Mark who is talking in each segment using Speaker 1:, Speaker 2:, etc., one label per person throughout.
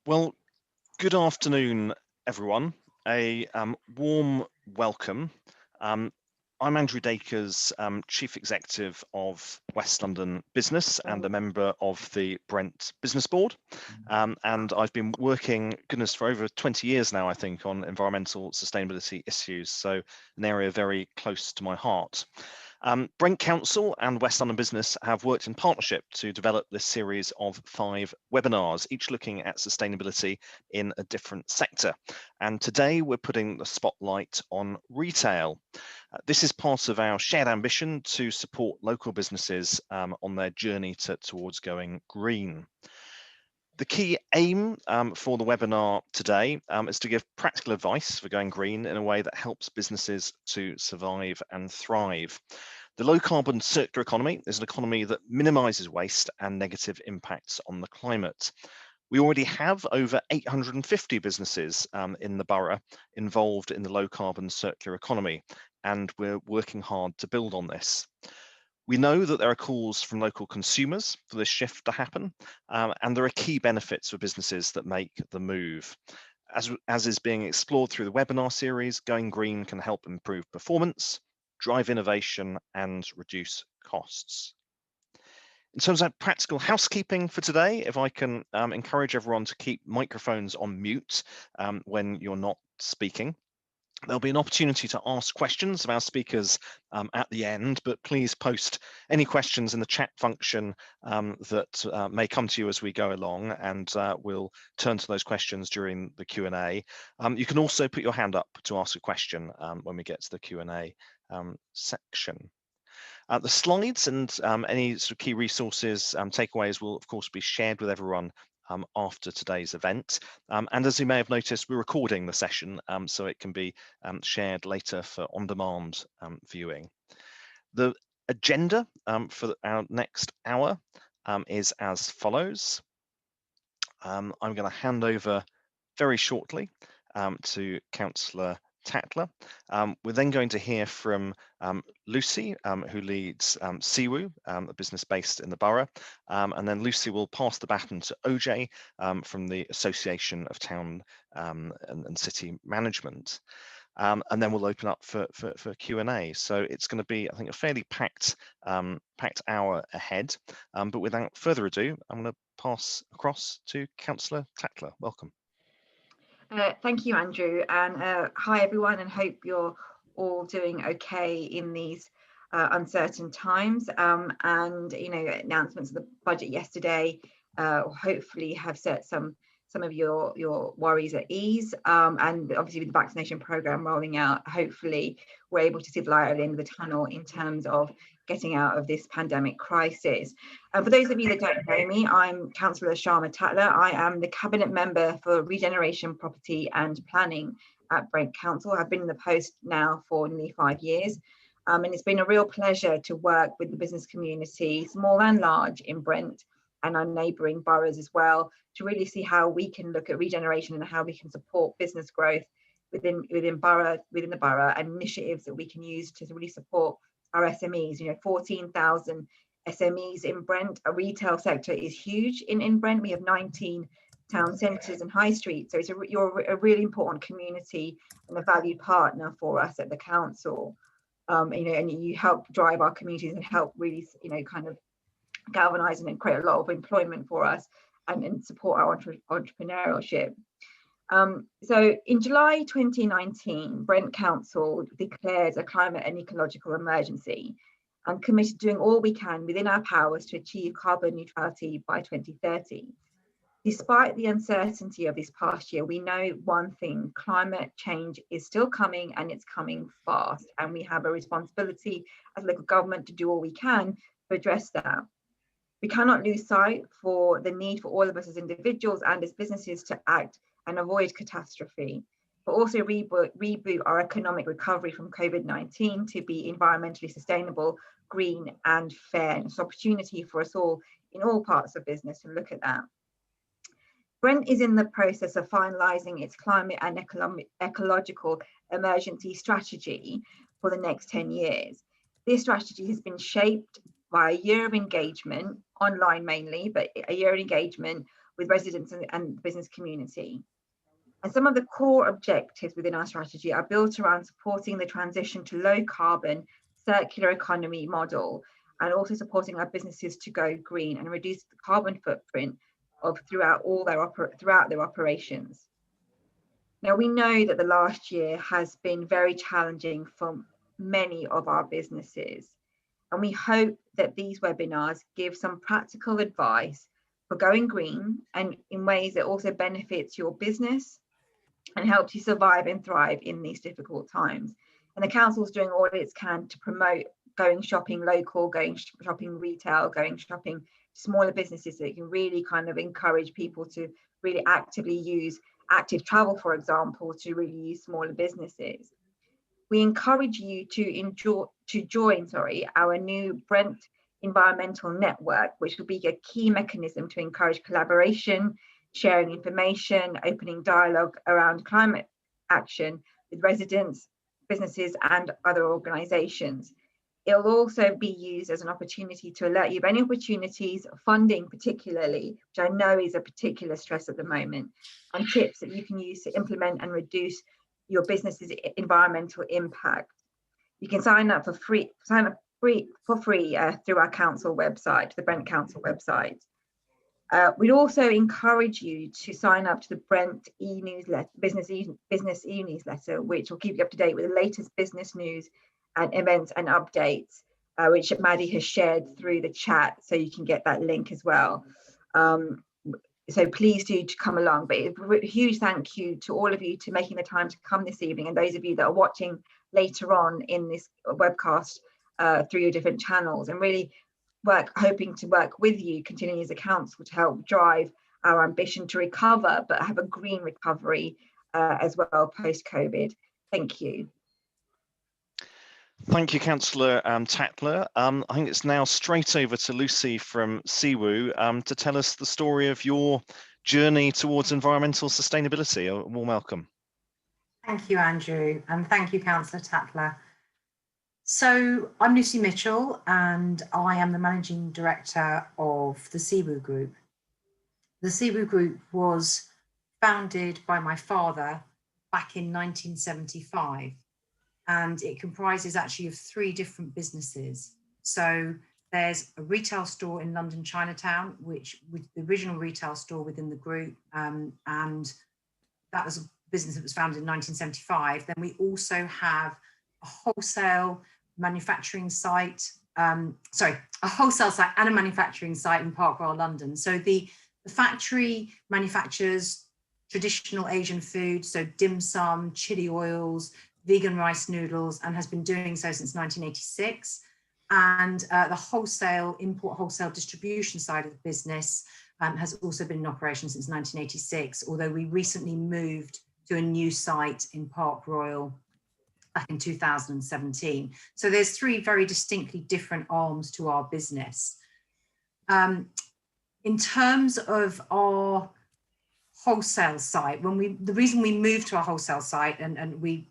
Speaker 1: Well, good afternoon, everyone. A warm welcome. Um, I'm Andrew Dakers, Chief Executive of West London Business and a member of the Brent Business Board. And I've been working, goodness, for over 20 years now, I think, on environmental sustainability issues, so an area very close to my heart. Brent Council and West London Business have worked in partnership to develop this series of 5 webinars, each looking at sustainability in a different sector. And today we're putting the spotlight on retail. This is part of our shared ambition to support local businesses on their journey towards going green. The key aim for the webinar today is to give practical advice for going green in a way that helps businesses to survive and thrive. The low carbon circular economy is an economy that minimises waste and negative impacts on the climate. We already have over 850 businesses in the borough involved in the low carbon circular economy, and we're working hard to build on this. We know that there are calls from local consumers for this shift to happen, and there are key benefits for businesses that make the move. As is being explored through the webinar series, going green can help improve performance, drive innovation, and reduce costs. In terms of practical housekeeping for today, if I can encourage everyone to keep microphones on mute when you're not speaking. There'll be an opportunity to ask questions of our speakers at the end, but please post any questions in the chat function that may come to you as we go along, and we'll turn to those questions during the Q&A. You can also put your hand up to ask a question when we get to the Q&A section. The slides and any sort of key resources, takeaways will of course be shared with everyone after today's event. And as you may have noticed, we're recording the session so it can be shared later for on-demand viewing. The agenda for our next hour is as follows. I'm going to hand over very shortly to Councillor Tatler. We're then going to hear from Lucy, who leads Siwu, a business based in the borough, and then Lucy will pass the baton to Ojay from the Association of Town and City Management. And then we'll open up for Q&A. So it's going to be, I think, a fairly packed hour ahead. But without further ado, I'm going to pass across to Councillor Tatler. Welcome.
Speaker 2: Thank you, Andrew, and hi everyone, and hope you're all doing okay in these uncertain times. And you know, announcements of the budget yesterday hopefully have set some of your worries at ease. And obviously, with the vaccination program rolling out, hopefully we're able to see the light at the end of the tunnel in terms of getting out of this pandemic crisis. And for those of you that don't know me, I'm Cllr Shama Tatler. I am the Cabinet Member for Regeneration, Property and Planning at Brent Council. I've been in the post now for nearly 5 years. And it's been a real pleasure to work with the business community, small and large, in Brent and our neighbouring boroughs as well, to really see how we can look at regeneration and how we can support business growth within the borough, and initiatives that we can use to really support our SMEs. You know, 14,000 SMEs in Brent. A retail sector is huge in Brent. We have 19 town centres and high streets. So you're a really important community and a valued partner for us at the council. You know, and you help drive our communities and help really, you know, kind of galvanise and create a lot of employment for us and support our entrepreneurship. So in July 2019, Brent Council declared a climate and ecological emergency and committed to doing all we can within our powers to achieve carbon neutrality by 2030. Despite the uncertainty of this past year, we know one thing: climate change is still coming, and it's coming fast. And we have a responsibility as local government to do all we can to address that. We cannot lose sight for the need for all of us as individuals and as businesses to act and avoid catastrophe, but also reboot our economic recovery from COVID-19 to be environmentally sustainable, green and fair. And it's an opportunity for us all in all parts of business to look at that. Brent is in the process of finalising its climate and ecological emergency strategy for the next 10 years. This strategy has been shaped by a year of engagement, online mainly, but a year of engagement with residents and the business community. And some of the core objectives within our strategy are built around supporting the transition to low carbon circular economy model, and also supporting our businesses to go green and reduce the carbon footprint throughout their operations. Now, we know that the last year has been very challenging for many of our businesses, and we hope that these webinars give some practical advice for going green and in ways that also benefits your business and helps you survive and thrive in these difficult times. And the council's doing all it can to promote going shopping local, going shopping retail, going shopping smaller businesses, that can really kind of encourage people to really actively use active travel, for example, to really use smaller businesses. We encourage you to join our new Brent Environmental Network, which will be a key mechanism to encourage collaboration, sharing information, opening dialogue around climate action with residents, businesses, and other organisations. It'll also be used as an opportunity to alert you of any opportunities, funding particularly, which I know is a particular stress at the moment, and tips that you can use to implement and reduce your business's environmental impact. You can sign up for free through our council website, the Brent Council website. We'd also encourage you to sign up to the Brent e-newsletter, business e-newsletter, which will keep you up to date with the latest business news and events and updates, which Maddie has shared through the chat, so you can get that link as well. So please do come along. But a huge thank you to all of you to making the time to come this evening, and those of you that are watching later on in this webcast through your different channels, and really hoping to work with you, continuing as a council, to help drive our ambition to recover, but have a green recovery as well post-COVID. Thank you.
Speaker 1: Thank you, Councillor Tatler. I think it's now straight over to Lucy from CWU to tell us the story of your journey towards environmental sustainability. A warm welcome.
Speaker 3: Thank you, Andrew, and thank you, Councillor Tatler. So I'm Lucy Mitchell, and I am the Managing Director of the CWU Group. The CWU Group was founded by my father back in 1975. And it comprises actually of 3 different businesses. So there's a retail store in London Chinatown, which was the original retail store within the group, and that was a business that was founded in 1975. Then we also have a wholesale manufacturing site, a wholesale site and a manufacturing site in Park Royal, London. So the factory manufactures traditional Asian food, so dim sum, chili oils, vegan rice noodles, and has been doing so since 1986. And the import wholesale distribution side of the business has also been in operation since 1986, although we recently moved to a new site in Park Royal back in 2017. So there's 3 very distinctly different arms to our business. In terms of our wholesale site, the reason we moved to our wholesale site and we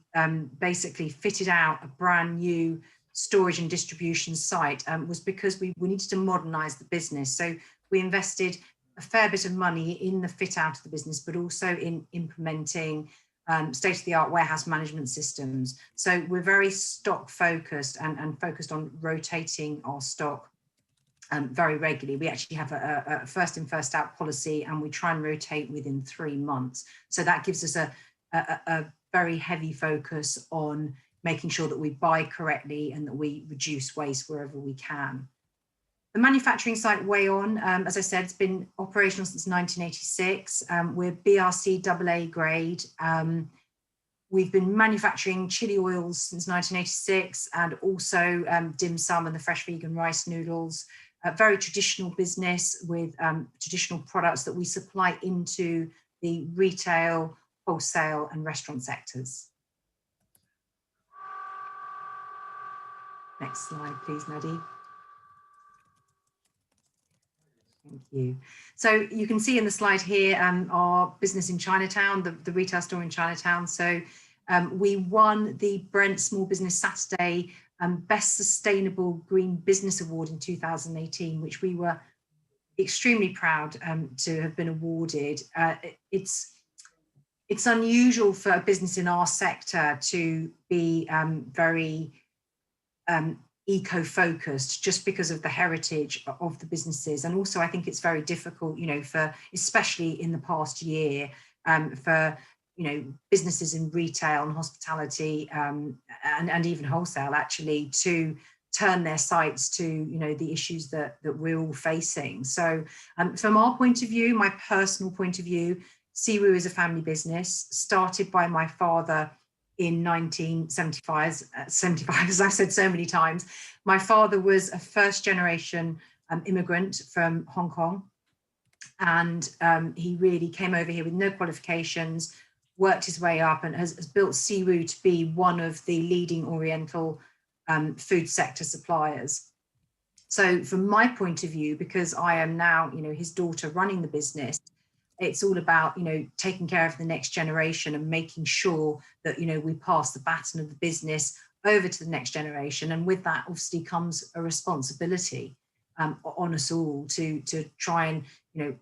Speaker 3: basically fitted out a brand new storage and distribution site was because we needed to modernize the business. So we invested a fair bit of money in the fit out of the business, but also in implementing state-of-the-art warehouse management systems. So we're very stock focused and focused on rotating our stock very regularly. We actually have a first in, first out policy, and we try and rotate within 3 months. So that gives us a very heavy focus on making sure that we buy correctly and that we reduce waste wherever we can. The manufacturing site Way On, as I said, it's been operational since 1986. We're BRC AA grade. We've been manufacturing chili oils since 1986, and also dim sum and the fresh vegan rice noodles. A very traditional business with traditional products that we supply into the retail, wholesale and restaurant sectors. Next slide, please, Maddie. Thank you. So you can see in the slide here our business in Chinatown, the retail store in Chinatown. So we won the Brent Small Business Saturday Best Sustainable Green Business Award in 2018, which we were extremely proud to have been awarded. It's unusual for a business in our sector to be very eco-focused, just because of the heritage of the businesses. And also I think it's very difficult, you know, for, especially in the past year, for, you know, businesses in retail and hospitality and even wholesale actually to turn their sights to, you know, the issues that we're all facing. So from our point of view, my personal point of view, Cllr is a family business started by my father in 1975, as I've said so many times. My father was a first generation immigrant from Hong Kong. And he really came over here with no qualifications, worked his way up, and has built Cllr to be one of the leading Oriental food sector suppliers. So from my point of view, because I am now, you know, his daughter running the business, it's all about, you know, taking care of the next generation and making sure that, you know, we pass the baton of the business over to the next generation. And with that obviously comes a responsibility on us all to try and, you know,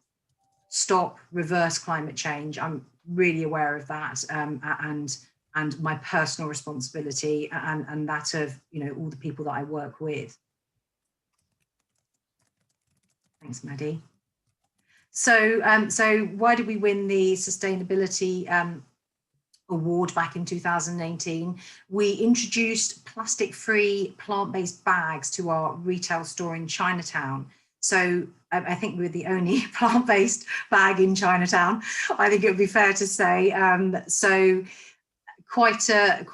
Speaker 3: stop, reverse climate change. I'm really aware of that, and my personal responsibility and that of, you know, all the people that I work with. Thanks, Maddie. So, so why did we win the sustainability award back in 2018? We introduced plastic-free, plant-based bags to our retail store in Chinatown. So I think we're the only plant-based bag in Chinatown, I think it would be fair to say. So quite a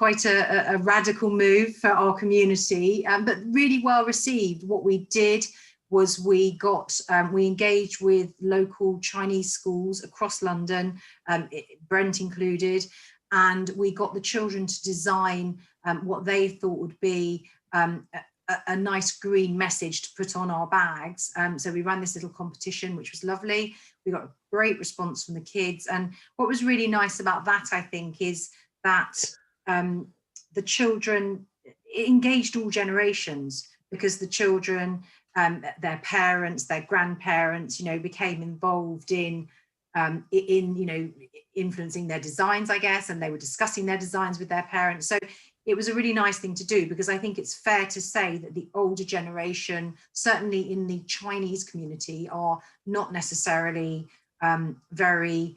Speaker 3: radical move for our community, but really well received. What we did was we engaged with local Chinese schools across London, Brent included, and we got the children to design what they thought would be a nice green message to put on our bags. So we ran this little competition, which was lovely. We got a great response from the kids. And what was really nice about that, I think, is that the children engaged all generations, because the children, their parents, their grandparents, you know, became involved in you know, influencing their designs, I guess, and they were discussing their designs with their parents. So it was a really nice thing to do, because I think it's fair to say that the older generation, certainly in the Chinese community, are not necessarily very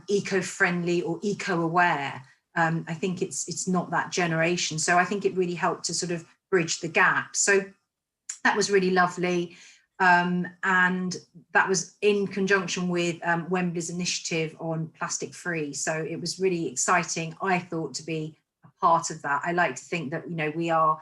Speaker 3: eco-friendly or eco-aware. I think it's not that generation. So I think it really helped to sort of bridge the gap. So that was really lovely. And that was in conjunction with Wembley's initiative on plastic free. So it was really exciting, I thought, to be a part of that. I like to think that, you know, we are,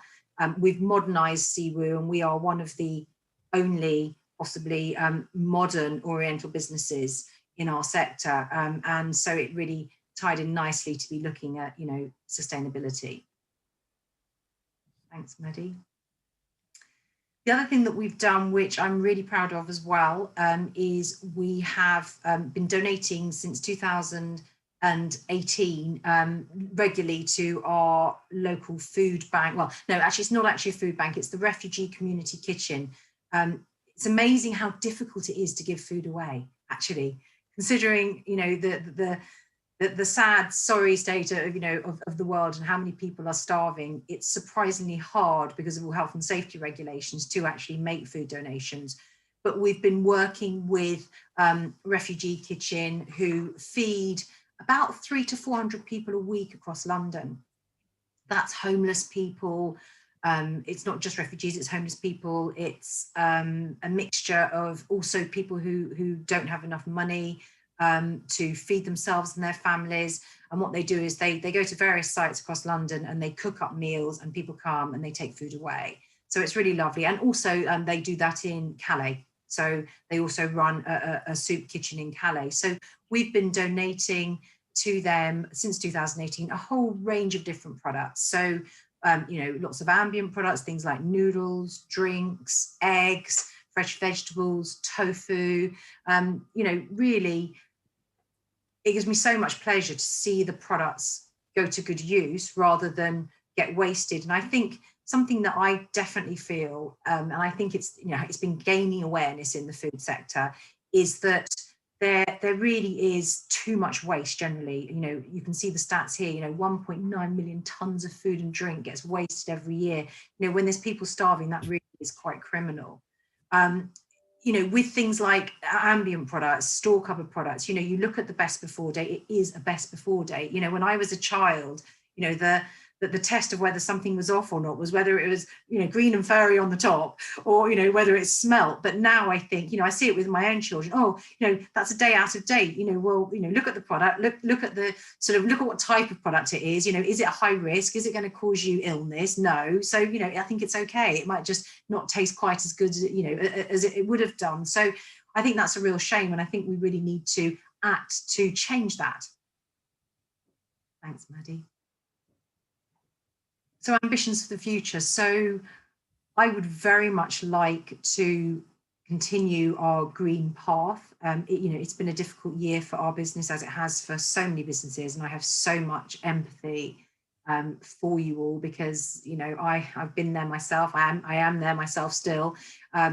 Speaker 3: we've modernized Cllr, and we are one of the only possibly modern Oriental businesses in our sector. And so it really tied in nicely to be looking at, you know, sustainability. Thanks, Maddie. The other thing that we've done, which I'm really proud of as well, is we have been donating since 2018 regularly to our local food bank. Well, no, actually, it's not actually a food bank. It's the Refugee Community Kitchen. It's amazing how difficult it is to give food away, actually, considering, you know, the sad, sorry state of, you know, of the world and how many people are starving. It's surprisingly hard, because of all health and safety regulations, to actually make food donations. But we've been working with Refugee Kitchen, who feed about 300 to 400 people a week across London. That's homeless people. It's not just refugees, it's homeless people. It's a mixture of also people who don't have enough money to feed themselves and their families. And what they do is they go to various sites across London and they cook up meals, and people come and they take food away. So it's really lovely. And also they do that in Calais. So they also run a soup kitchen in Calais. So we've been donating to them since 2018 a whole range of different products. So you know, lots of ambient products, things like noodles, drinks, eggs, fresh vegetables, tofu. You know, really, it gives me so much pleasure to see the products go to good use rather than get wasted. And I think something that I definitely feel, and I think it's, you know, it's been gaining awareness in the food sector, is that there really is too much waste generally. You know, you can see the stats here, you know, 1.9 million tons of food and drink gets wasted every year. You know, when there's people starving, that really is quite criminal. You know, with things like ambient products, store cupboard products, you know, you look at the best before date, it is a best before date. You know, when I was a child, you know, the test of whether something was off or not was whether it was, you know, green and furry on the top, or, you know, whether it smelt. But now I think, you know, I see it with my own children. Oh, you know, that's a day out of date. You know, well, you know, look at the product, look at the sort of, look at what type of product it is. You know, is it a high risk? Is it going to cause you illness? No. So, you know, I think it's okay. It might just not taste quite as good, you know, as it would have done. So I think that's a real shame, and I think we really need to act to change that. Thanks, Maddie. So ambitions for the future. So I would very much like to continue our green path. You know, it's been a difficult year for our business, as it has for so many businesses, and I have so much empathy for you all, because, you know, I've been there myself. I am there myself still,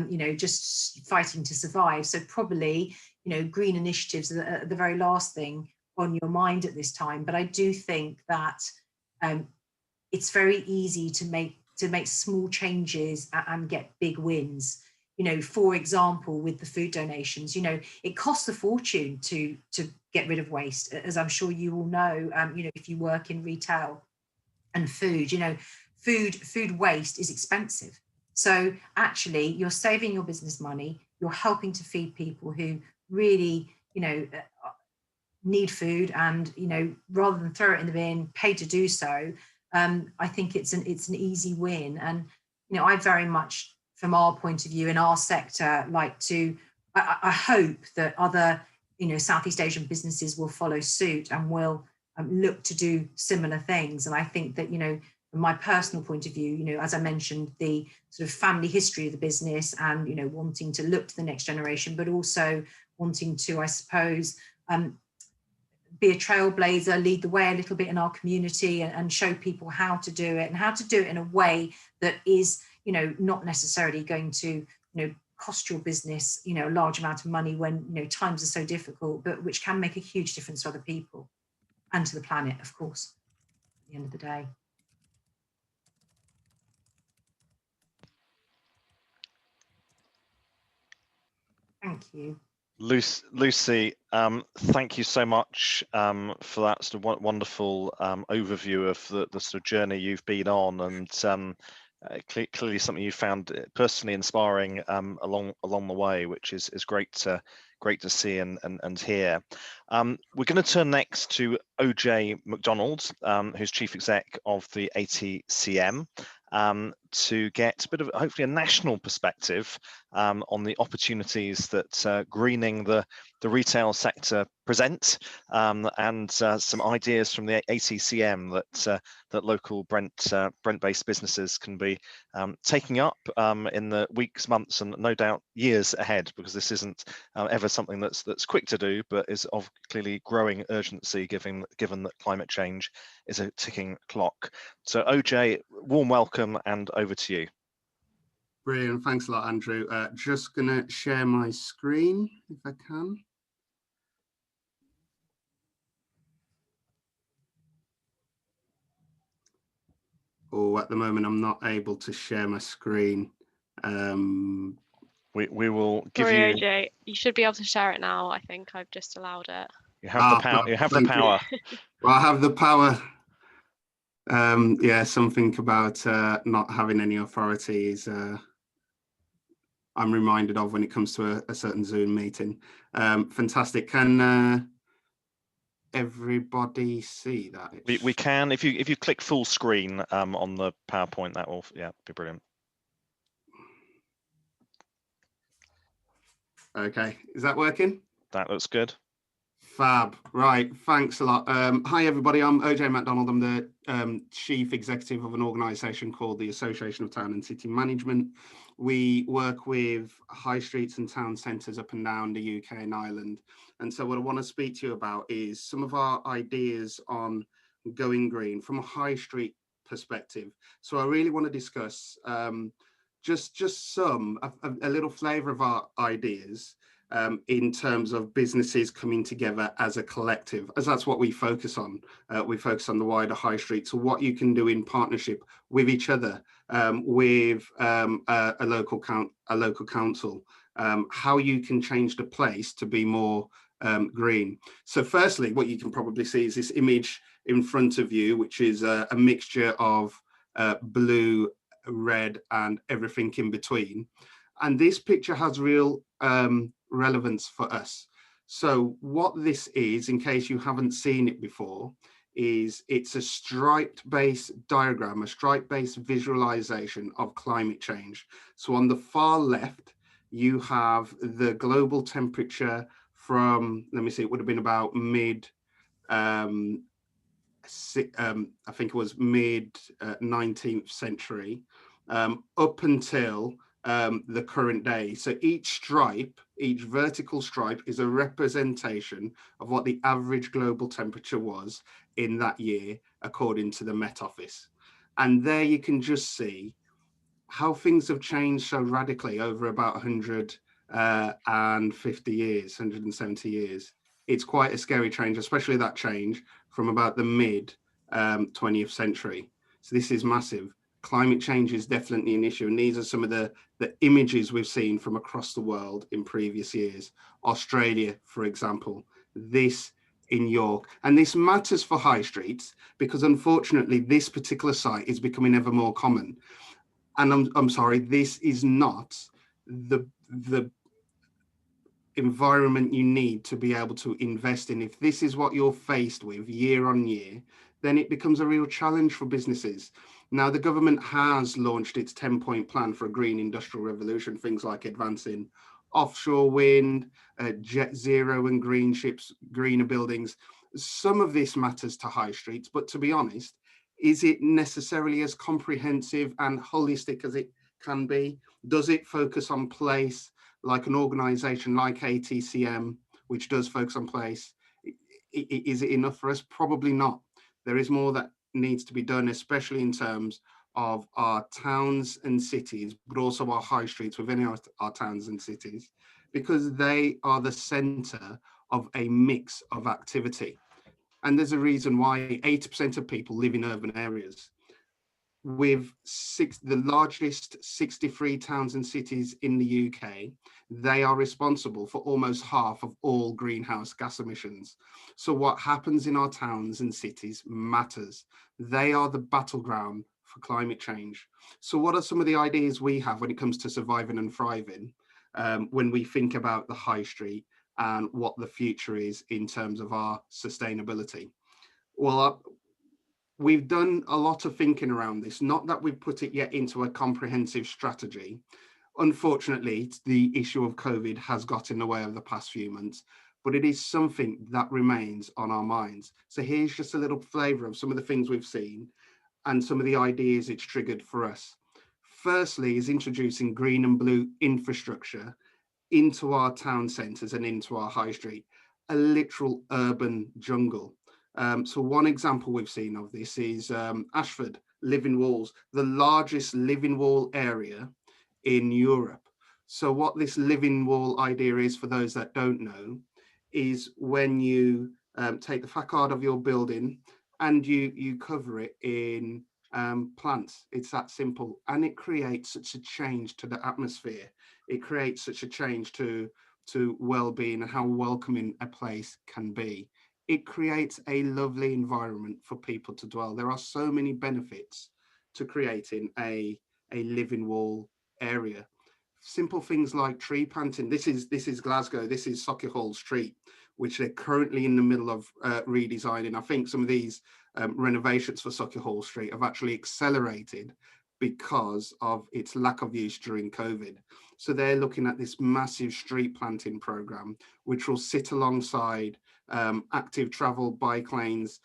Speaker 3: you know, just fighting to survive. So probably, you know, green initiatives are the very last thing on your mind at this time. But I do think that it's very easy to make small changes and get big wins. You know, for example, with the food donations, you know, it costs a fortune to get rid of waste, as I'm sure you all know. You know, if you work in retail and food, you know, food waste is expensive. So actually, you're saving your business money. You're helping to feed people who really, you know, need food, and, you know, rather than throw it in the bin, pay to do so. I think it's an easy win. And, you know, I very much, from our point of view in our sector, like to, I hope that other, you know, Southeast Asian businesses will follow suit and will look to do similar things. And I think that, you know, from my personal point of view, you know, as I mentioned, the sort of family history of the business, and, you know, wanting to look to the next generation, but also wanting to, I suppose, be a trailblazer, lead the way a little bit in our community, and show people how to do it, and how to do it in a way that is, you know, not necessarily going to, you know, cost your business, you know, a large amount of money when, you know, times are so difficult, but which can make a huge difference to other people and to the planet, of course, at the end of the day. Thank you.
Speaker 1: Lucy, thank you so much for that sort of wonderful overview of the sort of journey you've been on, and clearly something you found personally inspiring along the way, which is great to see and hear. We're going to turn next to Ojay McDonald, who's Chief Exec of the ATCM, to get a bit of hopefully a national perspective on the opportunities that greening the retail sector present, and some ideas from the ATCM that local Brent-based businesses can be taking up in the weeks, months, and no doubt years ahead, because this isn't ever something that's quick to do, but is of clearly growing urgency given that climate change is a ticking clock. So Ojay, warm welcome, and over to you.
Speaker 4: Brilliant, thanks a lot, Andrew. Just gonna share my screen if I can. Oh, at the moment I'm not able to share my screen.
Speaker 1: We will give
Speaker 5: Sorry,
Speaker 1: you.
Speaker 5: Ojay, you should be able to share it now. I think I've just allowed it.
Speaker 1: You have the power. You have the power.
Speaker 4: Well, I have the power. Yeah, something about not having any authority is I'm reminded of when it comes to a certain Zoom meeting. Fantastic. Can everybody see that?
Speaker 1: We can. If you click full screen on the PowerPoint, that will be brilliant. Okay,
Speaker 4: is that working?
Speaker 1: That looks good.
Speaker 4: Fab. Right, thanks a lot. Hi everybody, I'm Ojay McDonald. I'm the Chief Executive of an organisation called the Association of Town and City Management. We work with high streets and town centres up and down the UK and Ireland. And so what I want to speak to you about is some of our ideas on going green from a high street perspective. So I really want to discuss just a little flavour of our ideas in terms of businesses coming together as a collective, as that's what we focus on. We focus on the wider high street. So what you can do in partnership with each other, with a local council, how you can change the place to be more green. So firstly, what you can probably see is this image in front of you, which is a mixture of blue, red, and everything in between. And this picture has real relevance for us. So what this is, in case you haven't seen it before, is it's a striped-based diagram, a striped-based visualization of climate change. So on the far left, you have the global temperature from, let me see, it would have been about I think it was mid 19th century, up until the current day. So each stripe, each vertical stripe, is a representation of what the average global temperature was in that year, according to the Met Office. And there you can just see how things have changed so radically over about 150 years, 170 years. It's quite a scary change, especially that change from about the mid 20th century. So this is massive. Climate change is definitely an issue. And these are some of the images we've seen from across the world in previous years. Australia, for example, this in York. And this matters for high streets because unfortunately, this particular site is becoming ever more common. And I'm sorry, this is not the environment you need to be able to invest in. If this is what you're faced with year on year, then it becomes a real challenge for businesses. Now, the government has launched its 10-point plan for a green industrial revolution, things like advancing offshore wind, jet zero and green ships, greener buildings. Some of this matters to high streets, but to be honest, is it necessarily as comprehensive and holistic as it can be? Does it focus on place, like an organisation like ATCM, which does focus on place? Is it enough for us? Probably not. There is more that needs to be done, especially in terms of our towns and cities, but also our high streets within our towns and cities, because they are the centre of a mix of activity. And there's a reason why 80% of people live in urban areas. With the largest 63 towns and cities in the UK, they are responsible for almost half of all greenhouse gas emissions. So what happens in our towns and cities matters. They are the battleground for climate change. So what are some of the ideas we have when it comes to surviving and thriving when we think about the high street and what the future is in terms of our sustainability? Well, we've done a lot of thinking around this, not that we've put it yet into a comprehensive strategy. Unfortunately, the issue of COVID has got in the way of the past few months, but it is something that remains on our minds. So here's just a little flavour of some of the things we've seen and some of the ideas it's triggered for us. Firstly is introducing green and blue infrastructure into our town centres and into our high street, a literal urban jungle. So one example we've seen of this is Ashford, living walls, the largest living wall area in Europe. So what this living wall idea is, for those that don't know, is when you take the facade of your building and you cover it in plants. It's that simple, and it creates such a change to the atmosphere. It creates such a change to well-being and how welcoming a place can be. It creates a lovely environment for people to dwell. There are so many benefits to creating a living wall area. Simple things like tree planting. This is Glasgow. This is Sauchiehall Street, which they're currently in the middle of redesigning. I think some of these renovations for Sauchiehall Street have actually accelerated because of its lack of use during COVID. So they're looking at this massive street planting program, which will sit alongside active travel bike lanes,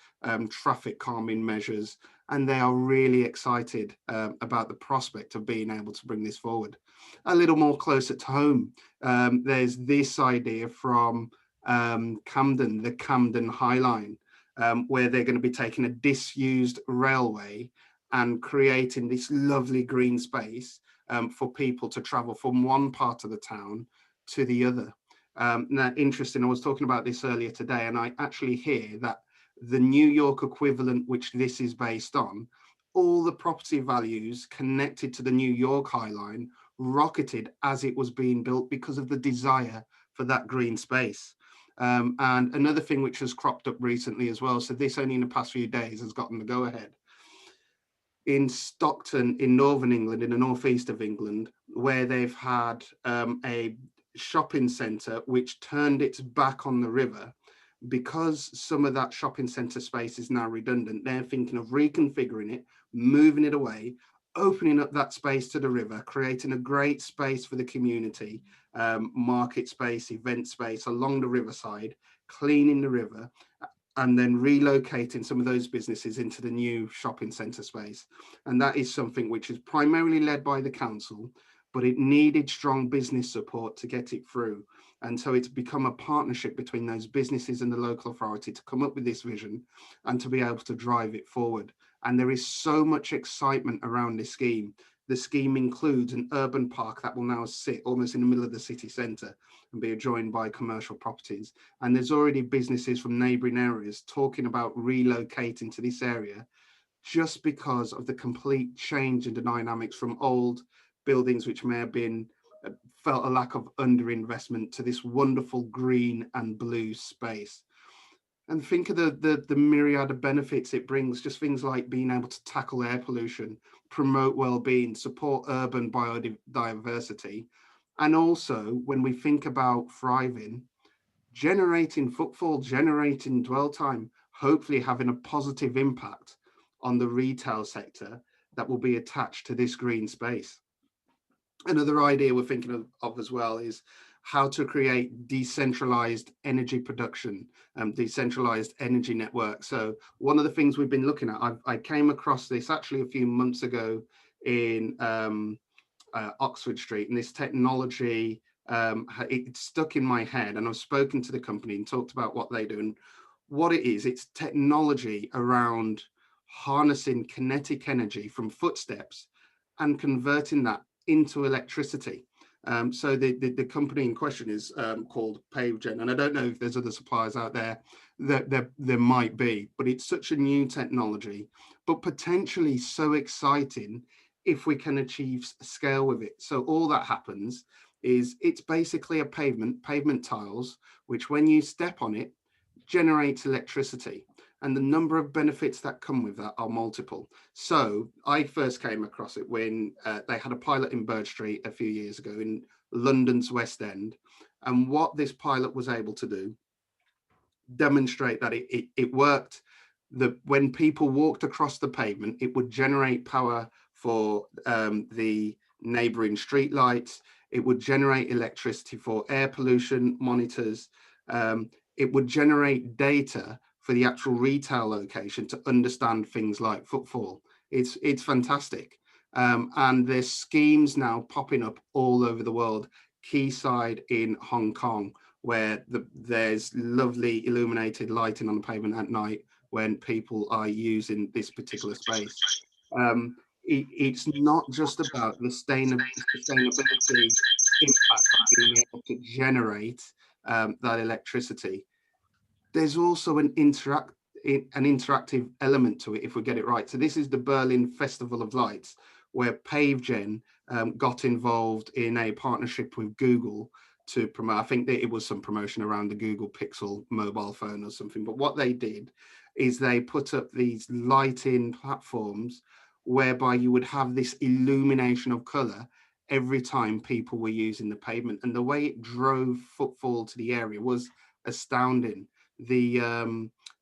Speaker 4: traffic calming measures, and they are really excited about the prospect of being able to bring this forward. A little more closer to home, there's this idea from Camden, the Camden High Line, where they're going to be taking a disused railway and creating this lovely green space for people to travel from one part of the town to the other. Now, interesting, I was talking about this earlier today, and I actually hear that the New York equivalent, which this is based on, all the property values connected to the New York High Line rocketed as it was being built because of the desire for that green space. And another thing which has cropped up recently as well, so this only in the past few days has gotten the go ahead. In Stockton in Northern England, in the northeast of England, where they've had a shopping centre which turned its back on the river, because some of that shopping centre space is now redundant, they're thinking of reconfiguring it, moving it away, opening up that space to the river, creating a great space for the community, market space, event space along the riverside, cleaning the river, and then relocating some of those businesses into the new shopping centre space. And that is something which is primarily led by the council, but it needed strong business support to get it through. And so it's become a partnership between those businesses and the local authority to come up with this vision and to be able to drive it forward. And there is so much excitement around this scheme. The scheme includes an urban park that will now sit almost in the middle of the city centre and be adjoined by commercial properties. And there's already businesses from neighbouring areas talking about relocating to this area just because of the complete change in the dynamics from old buildings which may have been felt a lack of underinvestment to this wonderful green and blue space. And think of the myriad of benefits it brings, just things like being able to tackle air pollution, promote well-being, support urban biodiversity. And also, when we think about thriving, generating footfall, generating dwell time, hopefully having a positive impact on the retail sector that will be attached to this green space. Another idea we're thinking of as well is how to create decentralized energy production and decentralized energy networks. So one of the things we've been looking at, I came across this actually a few months ago in Oxford Street, and this technology, it stuck in my head, and I've spoken to the company and talked about what they do. And what it is, it's technology around harnessing kinetic energy from footsteps and converting that into electricity. So the company in question is called PaveGen, and I don't know if there's other suppliers out there that there might be, but it's such a new technology, but potentially so exciting if we can achieve scale with it. So all that happens is it's basically a pavement tiles, which when you step on it, generates electricity. And the number of benefits that come with that are multiple. So I first came across it when they had a pilot in Bird Street a few years ago in London's West End. And what this pilot was able to do, demonstrate that it worked. When people walked across the pavement, it would generate power for the neighbouring street lights. It would generate electricity for air pollution monitors. It would generate data for the actual retail location to understand things like footfall. It's fantastic. And there's schemes now popping up all over the world. Quayside in Hong Kong, where there's lovely illuminated lighting on the pavement at night when people are using this particular space. It's not just about the sustainability impact of being able to generate that electricity. There's also an interactive element to it if we get it right. So this is the Berlin Festival of Lights, where PaveGen got involved in a partnership with Google to promote. I think that it was some promotion around the Google Pixel mobile phone or something. But what they did is they put up these lighting platforms whereby you would have this illumination of colour every time people were using the pavement. And the way it drove footfall to the area was astounding. The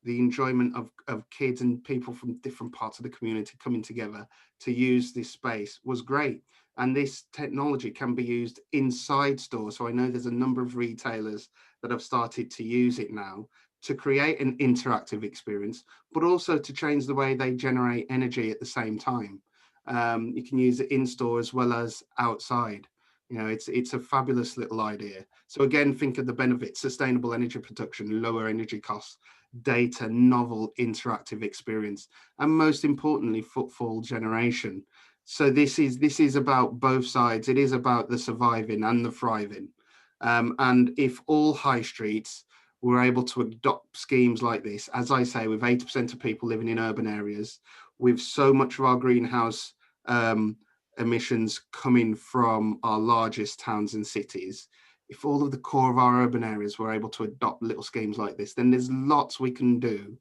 Speaker 4: enjoyment of kids and people from different parts of the community coming together to use this space was great. And this technology can be used inside stores. So I know there's a number of retailers that have started to use it now to create an interactive experience, but also to change the way they generate energy at the same time. You can use it in store as well as outside. You know, it's a fabulous little idea. So again, think of the benefits: sustainable energy production, lower energy costs, data, novel, interactive experience, and most importantly, footfall generation. So this is about both sides. It is about the surviving and the thriving. And if all high streets were able to adopt schemes like this, as I say, with 80% of people living in urban areas, with so much of our greenhouse emissions coming from our largest towns and cities, if all of the core of our urban areas were able to adopt little schemes like this, then there's lots we can do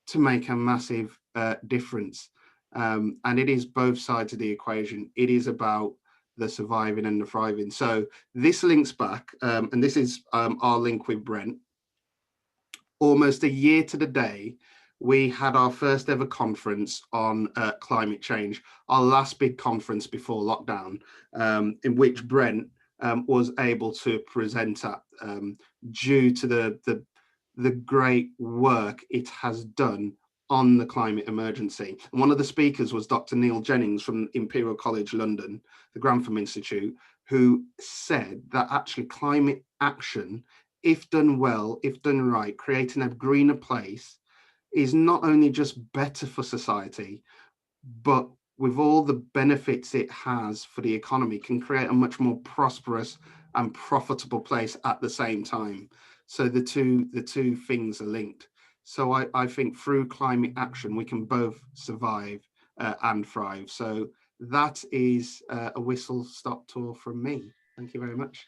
Speaker 4: to make a massive difference. And it is both sides of the equation. It is about the surviving and the thriving. So this links back, and this is our link with Brent. Almost a year to the day, we had our first ever conference on climate change, our last big conference before lockdown, in which Brent was able to present at, due to the great work it has done on the climate emergency. And one of the speakers was Dr. Neil Jennings from Imperial College London, the Grantham Institute, who said that actually climate action, if done well, if done right, creating a greener place, is not only just better for society, but with all the benefits it has for the economy, can create a much more prosperous and profitable place at the same time. So the two things are linked. So I think through climate action, we can both survive and thrive. So that is a whistle-stop tour from me. Thank you very much.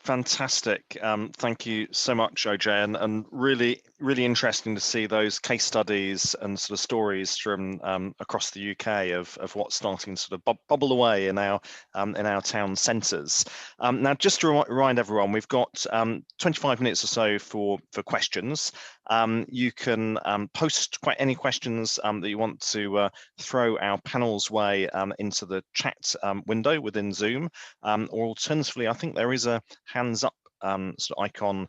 Speaker 1: Fantastic. Thank you so much, Ojay, and really interesting to see those case studies and sort of stories from across the UK of what's starting to sort of bubble away in our town centres. Now, just to remind everyone, we've got 25 minutes or so for questions. You can post quite any questions that you want to throw our panel's way into the chat window within Zoom, or alternatively, I think there is a hands up sort of icon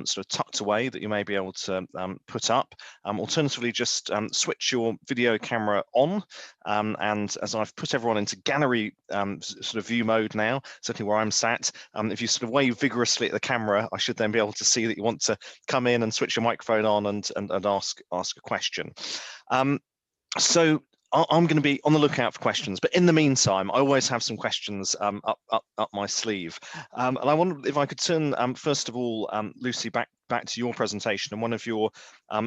Speaker 1: sort of tucked away that you may be able to put up. Alternatively, just switch your video camera on, and as I've put everyone into gallery sort of view mode now, certainly where I'm sat, if you sort of wave vigorously at the camera, I should then be able to see that you want to come in and switch your microphone on and ask a question. So I'm going to be on the lookout for questions, but in the meantime, I always have some questions up my sleeve. And I wonder if I could turn, first of all, Lucy, back to your presentation and one of your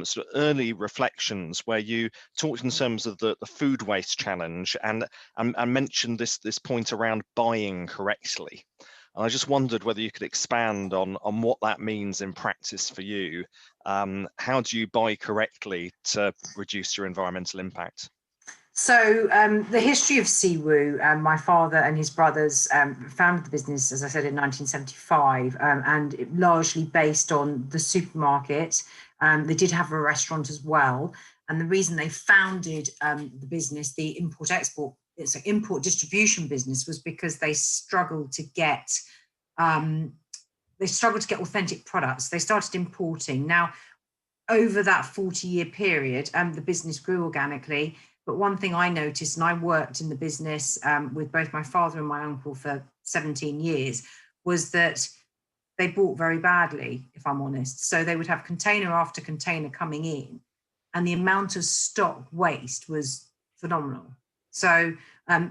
Speaker 1: sort of early reflections where you talked in terms of the food waste challenge and mentioned this point around buying correctly. And I just wondered whether you could expand on what that means in practice for you. How do you buy correctly to reduce your environmental impact?
Speaker 3: So the history of Cllr, my father and his brothers founded the business, as I said, in 1975, and it largely based on the supermarket. They did have a restaurant as well. And the reason they founded the business, the import-export, it's an import distribution business, was because they struggled to get authentic products. They started importing. Now, over that 40-year period, the business grew organically. But one thing I noticed, and I worked in the business with both my father and my uncle for 17 years, was that they bought very badly, if I'm honest. So they would have container after container coming in, and the amount of stock waste was phenomenal. So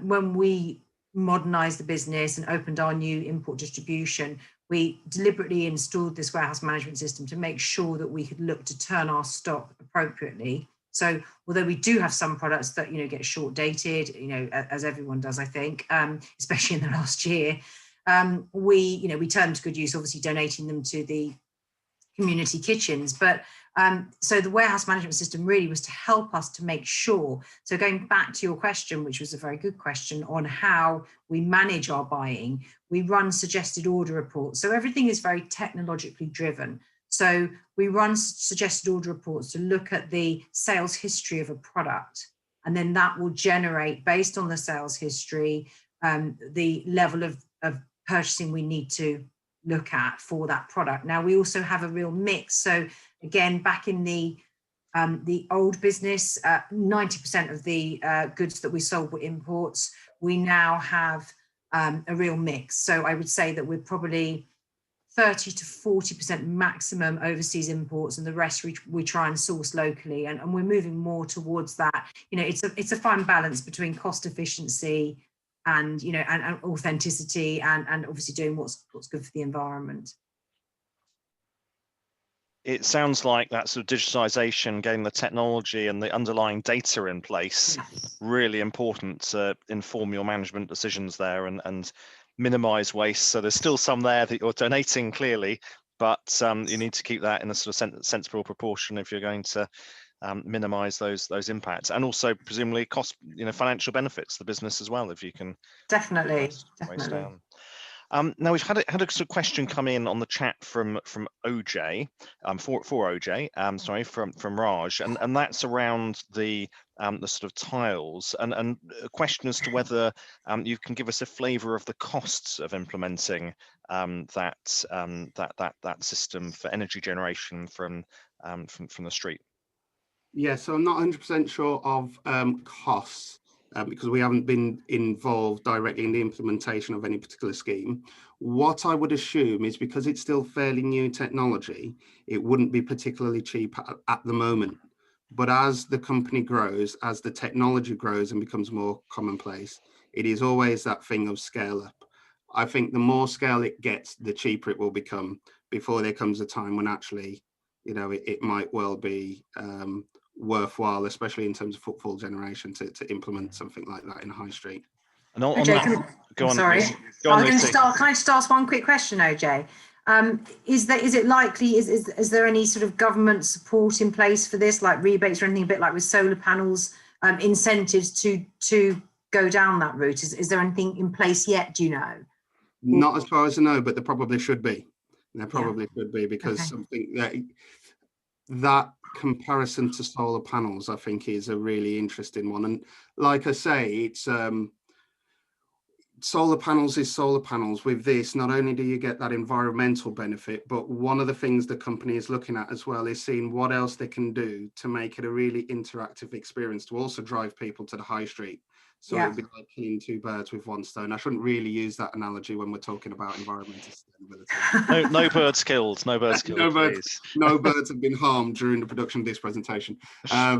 Speaker 3: when we modernized the business and opened our new import distribution, we deliberately installed this warehouse management system to make sure that we could look to turn our stock appropriately. So although we do have some products that, get short dated, as everyone does, I think, especially in the last year, we turn them to good use, obviously donating them to the community kitchens. But so the warehouse management system really was to help us to make sure. So going back to your question, which was a very good question on how we manage our buying, we run suggested order reports. So everything is very technologically driven. So we run suggested order reports to look at the sales history of a product, and then that will generate, based on the sales history, the level of purchasing we need to look at for that product. Now, we also have a real mix. So again, back in the old business, 90% of the goods that we sold were imports. We now have a real mix. So I would say that we're probably 30 to 40% maximum overseas imports, and the rest we try and source locally. And we're moving more towards that. You know, it's a fine balance between cost efficiency and, you know, and authenticity, and obviously doing what's good for the environment.
Speaker 1: It sounds like that sort of digitization, getting the technology and the underlying data in place, really important to inform your management decisions there and minimize waste. So there's still some there that you're donating clearly, but you need to keep that in a sort of sensible proportion if you're going to minimize those impacts, and also presumably cost, you know, financial benefits to the business as well if you can
Speaker 3: definitely
Speaker 1: waste down. Now we've had a sort of question come in on the chat from Ojay, for Ojay, sorry, from Raj, and that's around the sort of tiles, and a question as to whether you can give us a flavour of the costs of implementing that system for energy generation from the street.
Speaker 4: Yeah, so I'm not 100% sure of costs. Because we haven't been involved directly in the implementation of any particular scheme. What I would assume is, because it's still fairly new technology, it wouldn't be particularly cheap at the moment. But as the company grows, as the technology grows and becomes more commonplace, it is always that thing of scale up. I think the more scale it gets, the cheaper it will become, before there comes a time when actually, you know, it might well be worthwhile, especially in terms of footfall generation, to implement something like that in a high street.
Speaker 1: And on
Speaker 3: Ojay,
Speaker 1: that, go on.
Speaker 3: Sorry,
Speaker 1: Go on,
Speaker 3: Can I just ask one quick question, Ojay? Is it likely? Is there any sort of government support in place for this, like rebates or anything, a bit like with solar panels, incentives to go down that route? Is there anything in place yet? Do you know?
Speaker 4: Not as far as I know, but there probably should be. There probably should be, because something that comparison to solar panels, I think, is a really interesting one. And like I say, it's solar panels is solar panels. With this, not only do you get that environmental benefit, but one of the things the company is looking at as well is seeing what else they can do to make it a really interactive experience, to also drive people to the high street. So it'd be like killing two birds with one stone. I shouldn't really use that analogy when we're talking about environmental sustainability.
Speaker 1: No birds killed. No birds killed.
Speaker 4: No birds have been harmed during the production of this presentation. I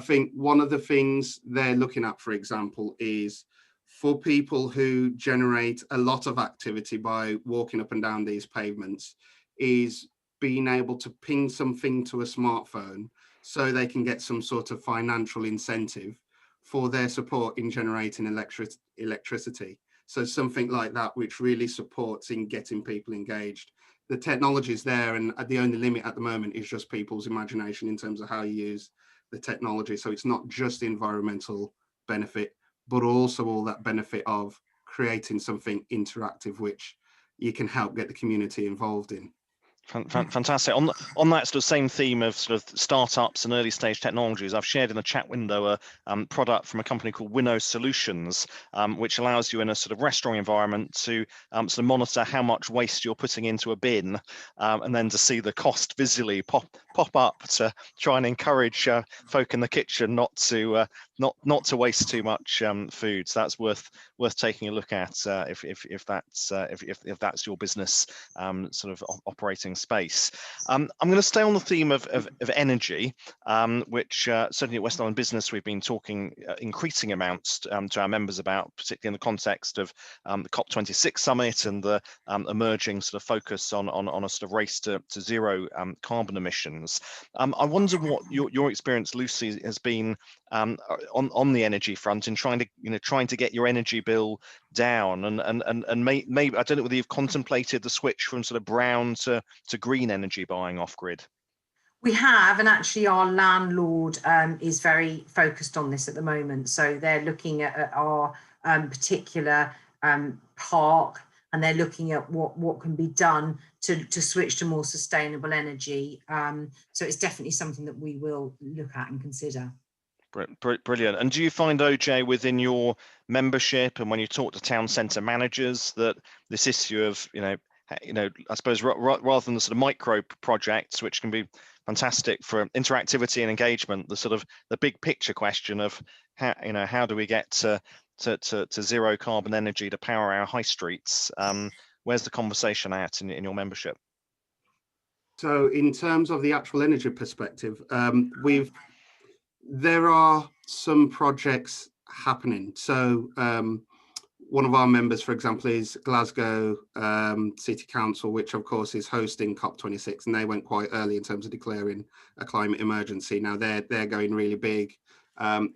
Speaker 4: think one of the things they're looking at, for example, is for people who generate a lot of activity by walking up and down these pavements, is being able to ping something to a smartphone so they can get some sort of financial incentive for their support in generating electricity. So something like that, which really supports in getting people engaged. The technology is there, and the only limit at the moment is just people's imagination in terms of how you use the technology. So it's not just the environmental benefit, but also all that benefit of creating something interactive, which you can help get the community involved in.
Speaker 1: Fantastic. On that sort of same theme of sort of startups and early stage technologies, I've shared in the chat window a product from a company called Winnow Solutions, which allows you in a sort of restaurant environment to sort of monitor how much waste you're putting into a bin, and then to see the cost visually pop up to try and encourage folk in the kitchen not to waste too much food. So that's worth taking a look at if that's your business sort of operating space. I'm going to stay on the theme of energy, which certainly at West London Business we've been talking increasing amounts to our members about, particularly in the context of the COP26 summit and the emerging sort of focus on a sort of race to zero carbon emissions. I wonder what your experience, Lucy, has been on the energy front in trying to get your energy bill down, and maybe I don't know whether you've contemplated the switch from sort of brown to green energy buying off grid.
Speaker 3: We have, and actually our landlord is very focused on this at the moment. So they're looking at our particular park, and they're looking at what can be done to switch to more sustainable energy. So it's definitely something that we will look at and consider.
Speaker 1: Brilliant. And do you find, Ojay, within your membership and when you talk to town centre managers, that this issue of, I suppose rather than the sort of micro projects, which can be fantastic for interactivity and engagement, the sort of the big picture question of how do we get to zero carbon energy to power our high streets? where's the conversation at in your membership?
Speaker 4: So in terms of the actual energy perspective, there are some projects happening. So one of our members, for example, is Glasgow City Council, which of course is hosting COP26, and they went quite early in terms of declaring a climate emergency. Now they're going really big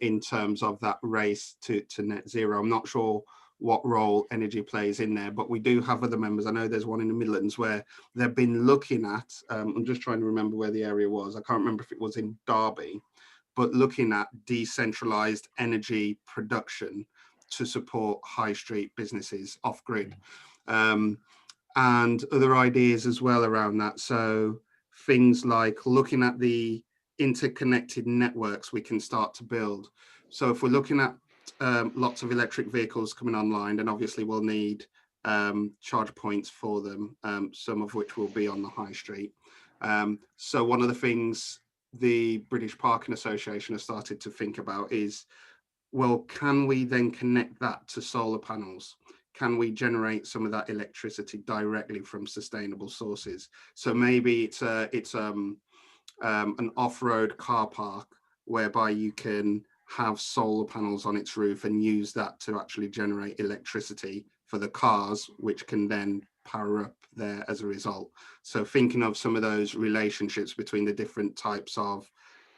Speaker 4: in terms of that race to net zero. I'm not sure what role energy plays in there, but we do have other members. I know there's one in the Midlands where they've been looking at, I'm just trying to remember where the area was. I can't remember if it was in Derby, but looking at decentralized energy production to support high street businesses off grid, and other ideas as well around that. So things like looking at the interconnected networks we can start to build. So if we're looking at lots of electric vehicles coming online, then obviously we'll need charge points for them, some of which will be on the high street. So one of the things the British Parking Association has started to think about is, well, can we then connect that to solar panels? Can we generate some of that electricity directly from sustainable sources? So maybe it's an off-road car park whereby you can have solar panels on its roof and use that to actually generate electricity for the cars, which can then power up there as a result. So thinking of some of those relationships between the different types of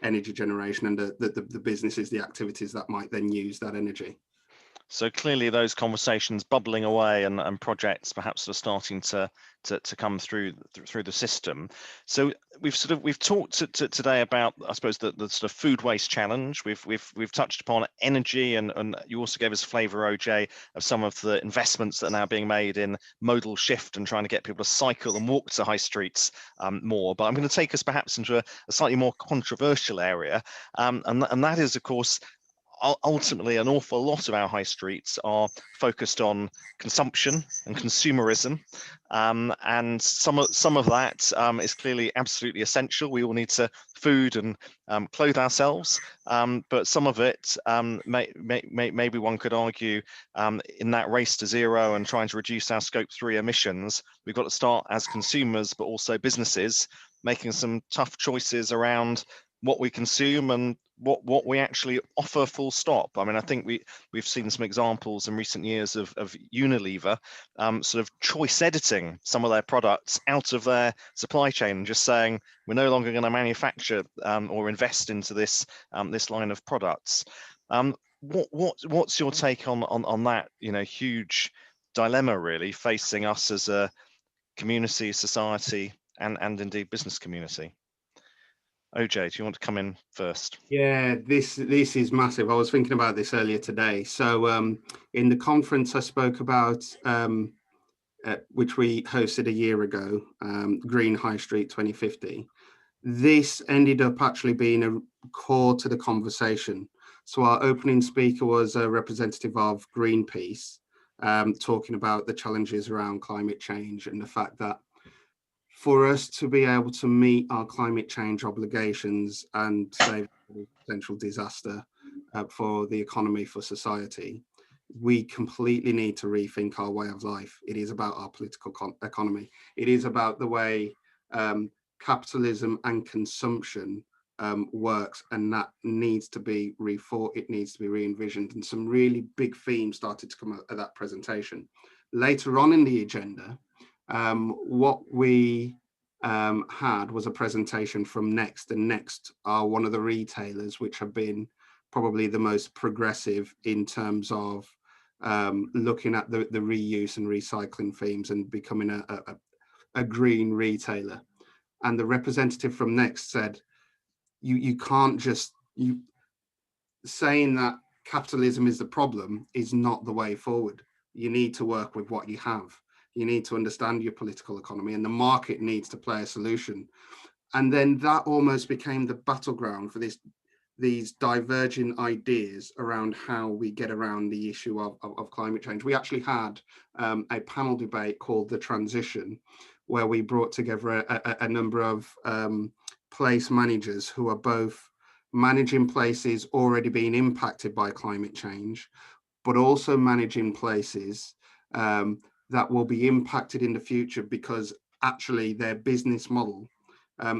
Speaker 4: energy generation and the businesses, the activities that might then use that energy.
Speaker 1: So clearly those conversations bubbling away and projects perhaps are starting to come through the system. So we've talked today about, I suppose, the sort of food waste challenge. We've touched upon energy, and you also gave us a flavour, Ojay, of some of the investments that are now being made in modal shift and trying to get people to cycle and walk to high streets more. But I'm going to take us perhaps into a slightly more controversial area, and that is, of course, ultimately an awful lot of our high streets are focused on consumption and consumerism, and some of that is clearly absolutely essential. We all need to food and clothe ourselves, but some of it maybe one could argue in that race to zero and trying to reduce our scope 3 emissions, we've got to start as consumers but also businesses making some tough choices around what we consume and what we actually offer, full stop. I mean, I think we've seen some examples in recent years of Unilever sort of choice editing some of their products out of their supply chain, just saying we're no longer going to manufacture or invest into this line of products. What's your take on that, huge dilemma really facing us as a community, society, and indeed business community? Ojay, do you want to come in first?
Speaker 4: Yeah, this is massive. I was thinking about this earlier today. So in the conference I spoke about, which we hosted a year ago, Green High Street 2050, this ended up actually being a core to the conversation. So our opening speaker was a representative of Greenpeace, talking about the challenges around climate change and the fact that for us to be able to meet our climate change obligations and save potential disaster for the economy, for society, we completely need to rethink our way of life. It is about our political economy. It is about the way capitalism and consumption works, and that needs to be rethought. It needs to be re-envisioned, and some really big themes started to come out of that presentation. Later on in the agenda, what we had was a presentation from Next, and Next are one of the retailers which have been probably the most progressive in terms of looking at the reuse and recycling themes and becoming a green retailer. And the representative from Next said, you can't just, saying that capitalism is the problem is not the way forward. You need to work with what you have. You need to understand your political economy, and the market needs to play a solution. And then that almost became the battleground for these diverging ideas around how we get around the issue of climate change. We actually had a panel debate called The Transition, where we brought together a number of place managers who are both managing places already being impacted by climate change, but also managing places that will be impacted in the future because actually their business model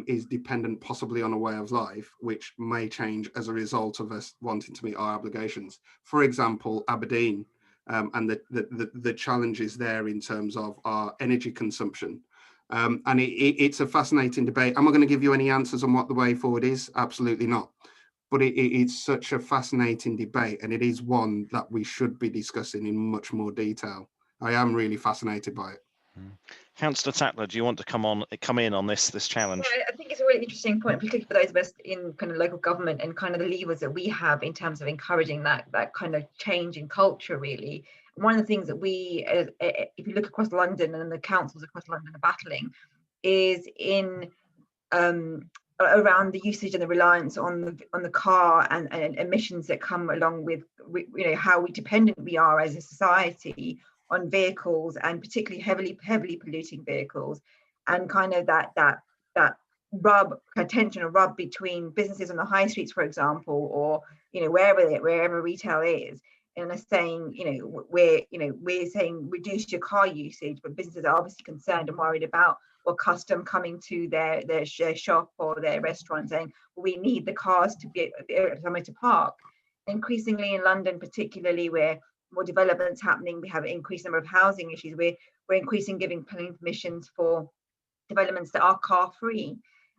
Speaker 4: is dependent possibly on a way of life, which may change as a result of us wanting to meet our obligations. For example, Aberdeen and the challenges there in terms of our energy consumption. And it's a fascinating debate. Am I going to give you any answers on what the way forward is? Absolutely not. But it's such a fascinating debate, and it is one that we should be discussing in much more detail. I am really fascinated by it.
Speaker 1: Councillor Tatler, do you want to come in on this challenge?
Speaker 2: Yeah, I think it's a really interesting point, particularly for those of us in kind of local government and kind of the levers that we have in terms of encouraging that kind of change in culture, really. One of the things that we, if you look across London and the councils across London are battling, is in around the usage and the reliance on the car and emissions that come along with, you know, how dependent we are as a society on vehicles, and particularly heavily polluting vehicles, and kind of that tension or rub between businesses on the high streets, for example, or, you know, wherever retail is, and are saying, you know, we're saying reduce your car usage, but businesses are obviously concerned and worried about or custom coming to their shop or their restaurant saying, well, we need the cars to be somewhere to park. Increasingly in London, particularly where more developments happening, we have an increased number of housing issues. We're increasing giving planning permissions for developments that are car free.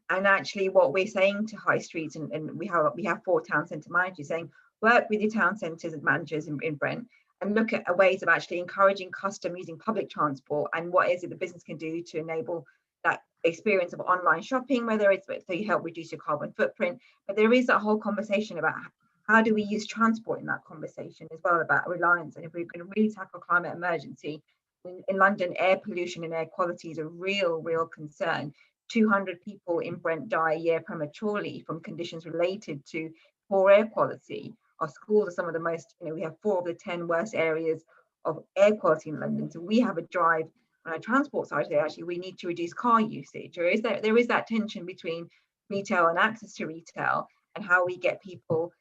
Speaker 2: And actually what we're saying to high streets, and we have 4 town centre managers saying, work with your town centres and managers in Brent and look at ways of actually encouraging custom using public transport, and what is it the business can do to enable that experience of online shopping, whether it's so you help reduce your carbon footprint. But there is that whole conversation about how do we use transport in that conversation as well, about reliance. And if we're going to really tackle climate emergency, in London, air pollution and air quality is a real concern. 200 people in Brent die a year prematurely from conditions related to poor air quality. Our schools are some of the most, you know, we have 4 of the 10 worst areas of air quality in London. So we have a drive on our transport side today, actually, we need to reduce car usage. There is that tension between retail and access to retail, and how we get people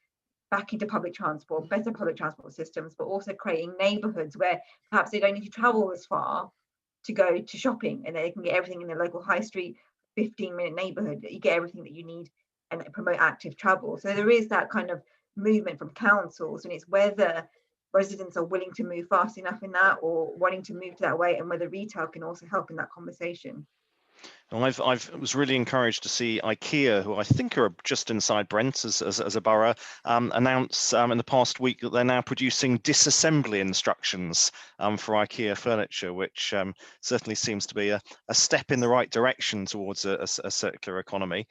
Speaker 2: back into public transport, better public transport systems, but also creating neighbourhoods where perhaps they don't need to travel as far to go to shopping, and they can get everything in their local high street, 15-minute neighbourhood, that you get everything that you need and promote active travel. So there is that kind of movement from councils, and it's whether residents are willing to move fast enough in that, or wanting to move to that way, and whether retail can also help in that conversation.
Speaker 1: Well, I was really encouraged to see IKEA, who I think are just inside Brent as a borough, announce in the past week that they're now producing disassembly instructions for IKEA furniture, which certainly seems to be a step in the right direction towards a circular economy.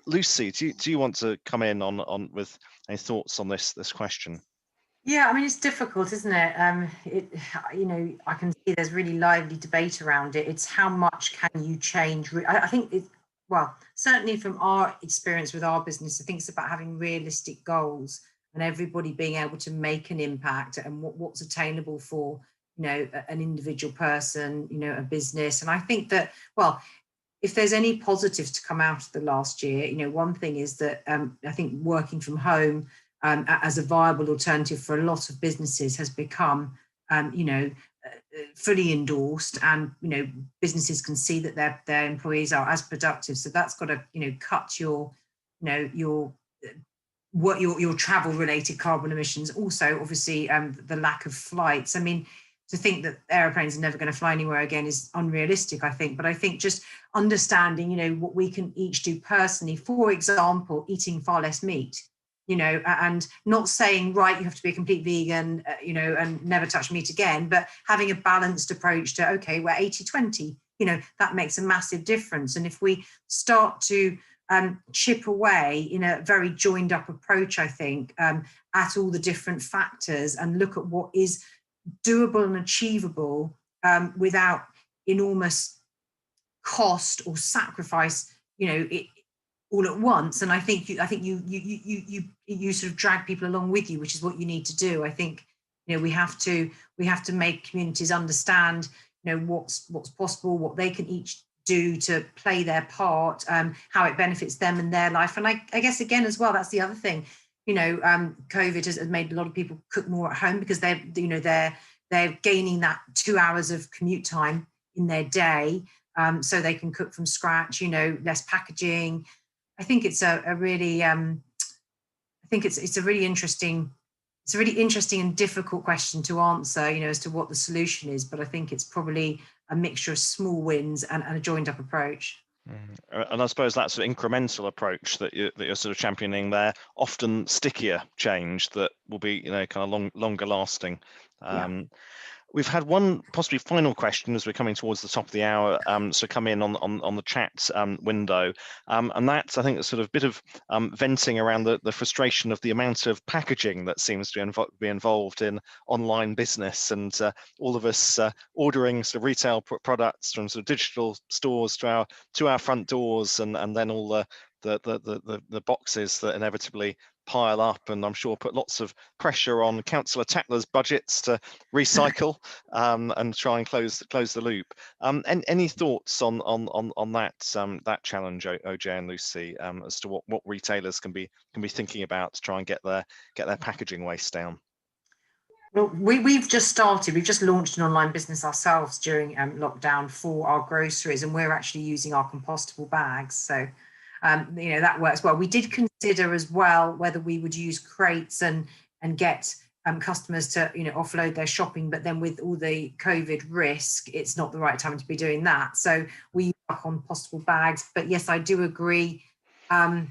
Speaker 1: Lucy, do you want to come in on with any thoughts on this question?
Speaker 3: Yeah, I mean, it's difficult, isn't it? You know, I can see there's really lively debate around it. It's how much can you change? I think well, certainly from our experience with our business, I think it's about having realistic goals and everybody being able to make an impact, and what's attainable for, you know, an individual person, you know, a business. And I think that, well, if there's any positives to come out of the last year, you know, one thing is that I think working from home as a viable alternative for a lot of businesses has become, you know, fully endorsed, and, you know, businesses can see that their employees are as productive. So that's got to, you know, cut your, you know, your travel related carbon emissions. Also, obviously, the lack of flights. I mean, to think that airplanes are never going to fly anywhere again is unrealistic, I think. But I think just understanding, you know, what we can each do personally, for example, eating far less meat, you know, and not saying, right, you have to be a complete vegan, you know, and never touch meat again, but having a balanced approach to, okay, we're 80-20, you know, that makes a massive difference. And if we start to chip away in a very joined up approach, I think, at all the different factors, and look at what is doable and achievable without enormous cost or sacrifice, you know, all at once. And I think you sort of drag people along with you, which is what you need to do. I think, you know, we have to make communities understand, you know, what's possible, what they can each do to play their part, how it benefits them and their life. And I guess, again, as well, that's the other thing, you know, COVID has made a lot of people cook more at home because they're they're gaining that 2 hours of commute time in their day, so they can cook from scratch, you know, less packaging. I think it's a really, I think it's a really interesting and difficult question to answer, you know, as to what the solution is. But I think it's probably a mixture of small wins and a joined up approach.
Speaker 1: And I suppose that's an incremental approach that you're sort of championing there, often stickier change that will be, you know, kind of longer lasting. We've had one possibly final question as we're coming towards the top of the hour, so come in on the chat window, and that's, I think, a sort of bit of venting around the frustration of the amount of packaging that seems to be involved in online business, and all of us ordering sort of retail products from sort of digital stores to our front doors, and then all the boxes that inevitably pile up, and I'm sure put lots of pressure on Councillor Tatler's budgets to recycle and try and close the loop. Any thoughts on that challenge, Ojay and Lucy, as to what retailers can be thinking about to try and get their packaging waste down?
Speaker 3: Well, we've just launched an online business ourselves during lockdown for our groceries, and we're actually using our compostable bags. So you know, that works well. We did consider as well whether we would use crates and get customers to, you know, offload their shopping, but then with all the COVID risk, it's not the right time to be doing that. So we use our compostable bags. But yes, I do agree. There's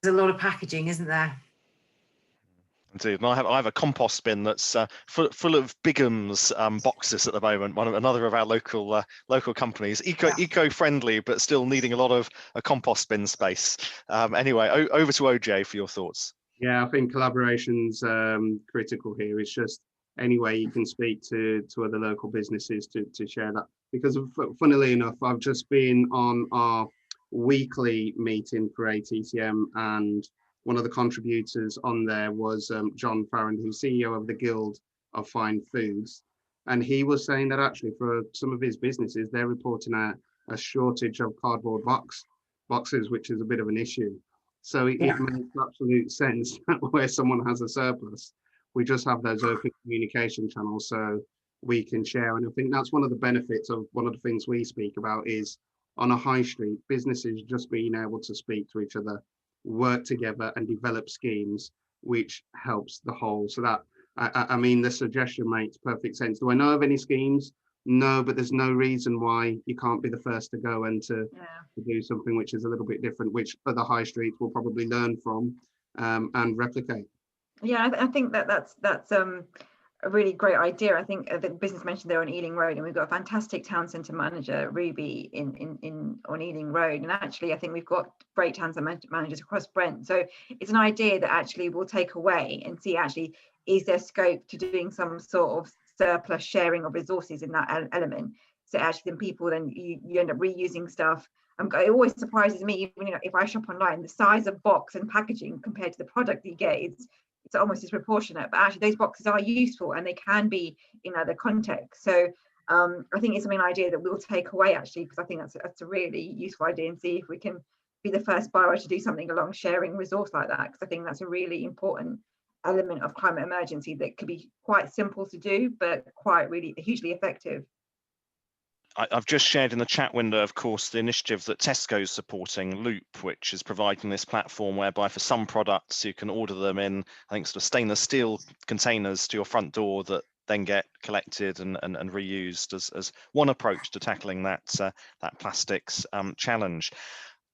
Speaker 3: a lot of packaging, isn't there?
Speaker 1: Indeed, and I have a compost bin that's full of Bigham's boxes at the moment. Another of our local companies, eco-friendly, but still needing a lot of a compost bin space. Anyway, over to Ojay for your thoughts.
Speaker 4: Yeah, I think collaboration's critical here. It's just any way you can speak to other local businesses to share that. Because funnily enough, I've just been on our weekly meeting for ATCM, and one of the contributors on there was John Fryent, who's CEO of the Guild of Fine Foods. And he was saying that actually for some of his businesses, they're reporting a shortage of cardboard boxes, which is a bit of an issue. So it makes absolute sense that where someone has a surplus, we just have those open communication channels so we can share. And I think that's one of the benefits of one of the things we speak about is on a high street, businesses just being able to speak to each other, work together and develop schemes which helps the whole. So that I mean, the suggestion makes perfect sense. Do I know of any schemes? No, but there's no reason why you can't be the first to go and to do something which is a little bit different, which other high streets will probably learn from and replicate.
Speaker 2: Yeah, I think that's a really great idea. I think the business mentioned there on Ealing Road, and we've got a fantastic town centre manager, Ruby, on Ealing Road, and actually I think we've got great town centre managers across Brent. So it's an idea that actually we'll take away and see actually is there scope to doing some sort of surplus sharing of resources in that element. So actually then people you end up reusing stuff. It always surprises me, even, you know, if I shop online, the size of box and packaging compared to the product you get, it's almost disproportionate, but actually those boxes are useful and they can be in other contexts. So I think it's an idea that we'll take away actually, because I think that's a really useful idea, and see if we can be the first borough to do something along sharing resource like that, because I think that's a really important element of climate emergency that could be quite simple to do, but quite really hugely effective.
Speaker 1: I've just shared in the chat window, of course, the initiative that Tesco's supporting, Loop, which is providing this platform whereby for some products you can order them in, I think, sort of stainless steel containers to your front door that then get collected and reused as one approach to tackling that plastics challenge.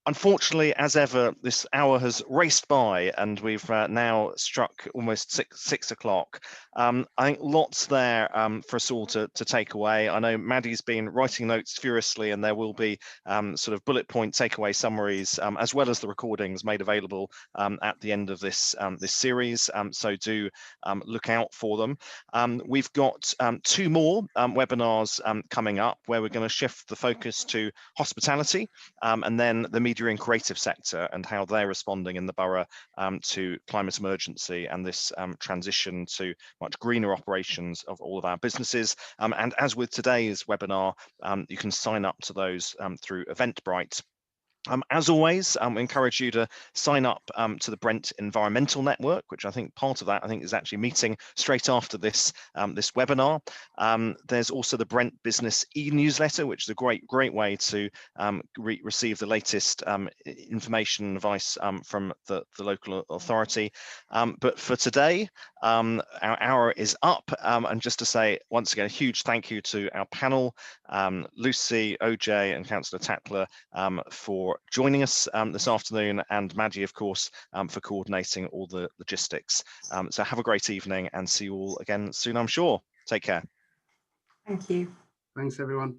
Speaker 1: Unfortunately, as ever, this hour has raced by and we've now struck almost six o'clock. I think lots there for us all to take away. I know Maddie's been writing notes furiously, and there will be sort of bullet point takeaway summaries as well as the recordings made available at the end of this series. So do look out for them. We've got 2 more webinars coming up where we're going to shift the focus to hospitality and then the media and creative sector and how they're responding in the borough to climate emergency and this transition to much greener operations of all of our businesses. And as with today's webinar, you can sign up to those through Eventbrite. As always, we encourage you to sign up to the Brent Environmental Network, which I think part of that is actually meeting straight after this this webinar. There's also the Brent Business e-newsletter, which is a great way to receive the latest information and advice from the local authority. But for today, our hour is up, and just to say once again a huge thank you to our panel, Lucy, Ojay and Councillor Tatler, for joining us this afternoon, and Maddie, of course, for coordinating all the logistics. So have a great evening and see you all again soon, I'm sure. Take care.
Speaker 3: Thank you.
Speaker 4: Thanks, everyone.